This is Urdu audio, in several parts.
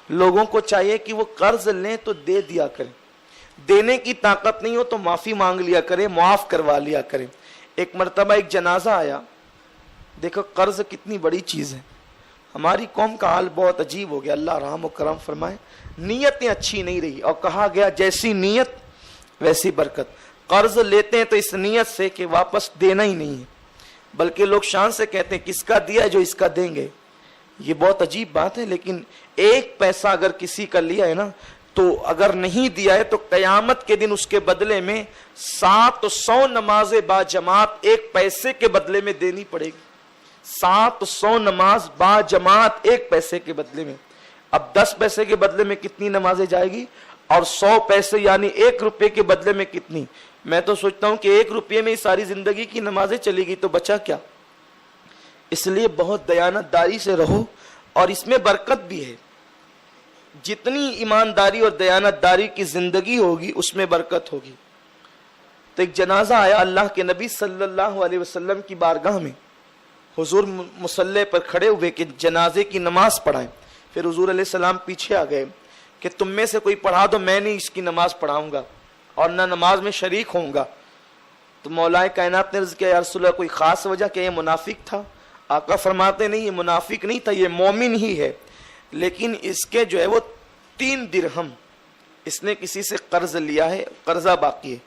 لوگوں کو چاہیے کہ وہ قرض لیں تو دے دیا کریں، دینے کی طاقت نہیں ہو تو معافی مانگ لیا کریں، معاف کروا لیا کریں۔ ایک مرتبہ ایک جنازہ آیا، دیکھو قرض کتنی بڑی چیز ہے۔ ہماری قوم کا حال بہت عجیب ہو گیا، اللہ رحم و کرم فرمائے، نیتیں اچھی نہیں رہی، اور کہا گیا جیسی نیت ویسی برکت۔ قرض لیتے ہیں تو اس نیت سے کہ واپس دینا ہی نہیں ہے، بلکہ لوگ شان سے کہتے ہیں کس کا دیا ہے جو اس کا دیں گے۔ یہ بہت عجیب بات ہے، لیکن ایک پیسہ اگر کسی کا لیا ہے نا تو اگر نہیں دیا ہے تو قیامت کے دن اس کے بدلے میں 700 نمازیں با جماعت ایک پیسے کے بدلے میں دینی پڑے گی۔ 700 نماز با جماعت ایک پیسے کے بدلے میں۔ اب 10 پیسے کے بدلے میں کتنی نمازیں جائے گی، اور 100 پیسے یعنی 1 روپے کے بدلے میں کتنی؟ میں تو سوچتا ہوں کہ 1 روپے میں ساری زندگی کی نمازیں چلی گئی تو بچا کیا؟ اس لیے بہت دیانت داری سے رہو، اور اس میں برکت بھی ہے۔ جتنی ایمانداری اور دیانت داری کی زندگی ہوگی اس میں برکت ہوگی۔ تو ایک جنازہ آیا، اللہ کے نبی صلی اللہ علیہ وسلم کی بارگاہ میں، حضور مصلی پر کھڑے ہوئے کہ جنازے کی نماز پڑھائیں۔ پھر حضور علیہ السلام پیچھے آ گئے کہ تم میں سے کوئی پڑھا دو، میں نہیں اس کی نماز پڑھاؤں گا اور نہ نماز میں شریک ہوں گا۔ تو مولا کائنات نے عرض کیا یا رسول اللہ کوئی خاص وجہ کہ یہ منافق تھا؟ آقا فرماتے نہیں، یہ منافق نہیں تھا، یہ مومن ہی ہے، لیکن اس کے جو ہے وہ 3 درہم اس نے کسی سے قرض لیا ہے، قرضہ باقی ہے۔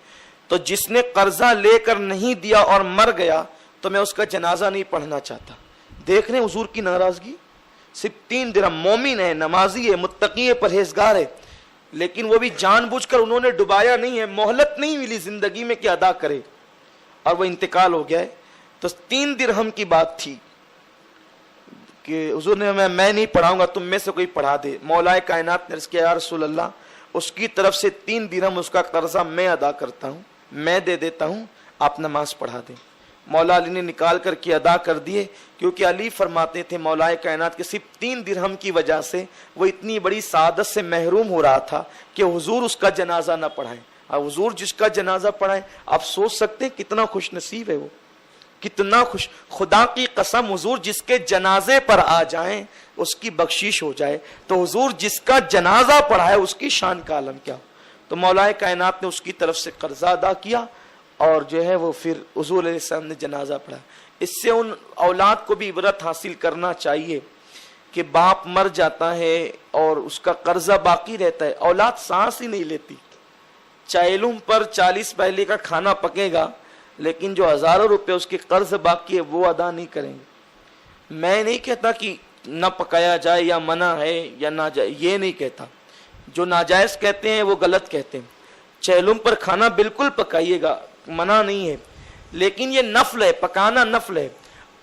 تو جس نے قرضہ لے کر نہیں دیا اور مر گیا تو میں اس کا جنازہ نہیں پڑھنا چاہتا۔ دیکھ رہے ہیں حضور کی ناراضگی، صرف 3 درہم، مومن ہے، نمازی ہے، متقی ہے، پرہیزگار ہے، لیکن وہ بھی جان بوجھ کر انہوں نے ڈبایا نہیں ہے، مہلت نہیں ملی زندگی میں کہ ادا کرے، اور وہ انتقال ہو گیا ہے۔ تو 3 درہم کی بات تھی کہ حضور نے میں نہیں پڑھاؤں گا، تم میں سے کوئی پڑھا دے۔ مولا کائنات نے عرض کیا یا رسول اللہ اس کی طرف سے 3 درہم اس کا قرضہ میں ادا کرتا ہوں، میں دے دیتا ہوں، آپ نماز پڑھا دیں۔ مولا علی نے نکال کر کے ادا کر دیے، کیونکہ علی فرماتے تھے مولا کائنات کے صرف 3 درہم کی وجہ سے وہ اتنی بڑی سعادت سے محروم ہو رہا تھا کہ حضور اس کا جنازہ نہ پڑھائیں۔ اب حضور جس کا جنازہ پڑھائیں، آپ سوچ سکتے ہیں کتنا خوش نصیب ہے وہ، کتنا خوش۔ خدا کی قسم حضور جس کے جنازے پر آ جائیں اس کی بخشش ہو جائے، تو حضور جس کا جنازہ پڑھائے اس کی شان کا عالم کیا۔ تو مولا کائنات نے اس کی طرف سے قرضہ ادا کیا، اور جو ہے وہ پھر حضور علیہ السلام نے جنازہ پڑھا۔ اس سے ان اولاد کو بھی عبرت حاصل کرنا چاہیے کہ باپ مر جاتا ہے اور اس کا قرضہ باقی رہتا ہے، اولاد سانس ہی نہیں لیتی۔ چیلم پر 40 پہلے کا کھانا پکے گا، لیکن جو ہزاروں روپے اس کے قرض باقی ہے وہ ادا نہیں کریں گے۔ میں نہیں کہتا کہ نہ پکایا جائے یا منع ہے یا نہ جائے، یہ نہیں کہتا، جو ناجائز کہتے ہیں وہ غلط کہتے ہیں۔ چیلم پر کھانا بالکل پکائیے گا، منع نہیں ہے، لیکن یہ نفل ہے، پکانا نفل ہے،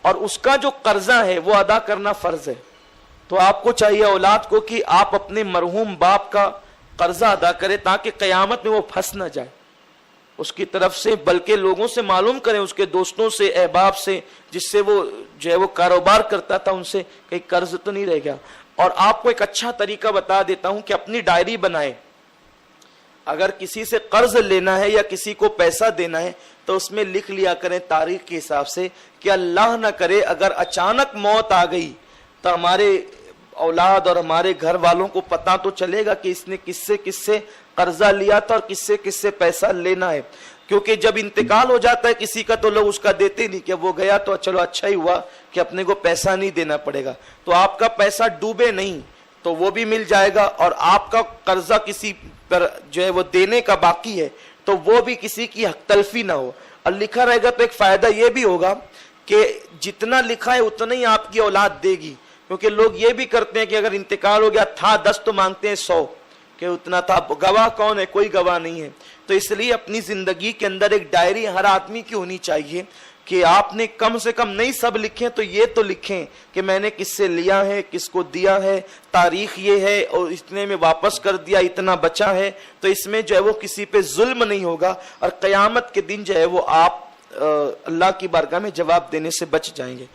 اور اس کا جو قرضہ ہے وہ ادا کرنا فرض ہے۔ تو آپ کو چاہیے اولاد کو کہ آپ اپنے مرحوم باپ کا قرضہ ادا کریں تاکہ قیامت میں وہ پھنس نہ جائے اس کی طرف سے، بلکہ لوگوں سے معلوم کریں، اس کے دوستوں سے، احباب سے جس سے وہ جو ہے وہ کاروبار کرتا تھا ان سے، کہ قرض تو نہیں رہ گیا۔ اور آپ کو ایک اچھا طریقہ بتا دیتا ہوں کہ اپنی ڈائری بنائیں، اگر کسی سے قرض لینا ہے یا کسی کو پیسہ دینا ہے تو اس میں لکھ لیا کریں تاریخ کے حساب سے کہ اللہ نہ کرے اگر اچانک موت آ گئی تو ہمارے اولاد اور ہمارے گھر والوں کو پتہ تو چلے گا کہ اس نے کس سے قرضہ لیا تھا اور کس سے پیسہ لینا ہے۔ کیونکہ جب انتقال ہو جاتا ہے کسی کا تو لوگ اس کا دیتے نہیں، کہ وہ گیا تو چلو اچھا ہی ہوا کہ اپنے کو پیسہ نہیں دینا پڑے گا۔ تو آپ کا پیسہ ڈوبے نہیں تو وہ بھی مل جائے گا، اور آپ کا قرضہ کسی پر جو ہے وہ دینے کا باقی ہے تو وہ بھی کسی کی حق تلفی نہ ہو۔ اور لکھا رہے گا تو ایک فائدہ یہ بھی ہوگا کہ جتنا لکھا ہے اتنا ہی آپ کی اولاد دے گی، کیونکہ لوگ یہ بھی کرتے ہیں کہ اگر انتقال ہو گیا تھا 10 تو مانگتے ہیں 100 کہ اتنا تھا، گواہ کون ہے؟ کوئی گواہ نہیں ہے۔ تو اس لیے اپنی زندگی کے اندر ایک ڈائری ہر آدمی کی ہونی چاہیے کہ آپ نے کم سے کم نہیں سب لکھیں تو یہ تو لکھیں کہ میں نے کس سے لیا ہے، کس کو دیا ہے، تاریخ یہ ہے اور اتنے میں واپس کر دیا، اتنا بچا ہے۔ تو اس میں جو ہے وہ کسی پہ ظلم نہیں ہوگا، اور قیامت کے دن جو ہے وہ آپ اللہ کی بارگاہ میں جواب دینے سے بچ جائیں گے۔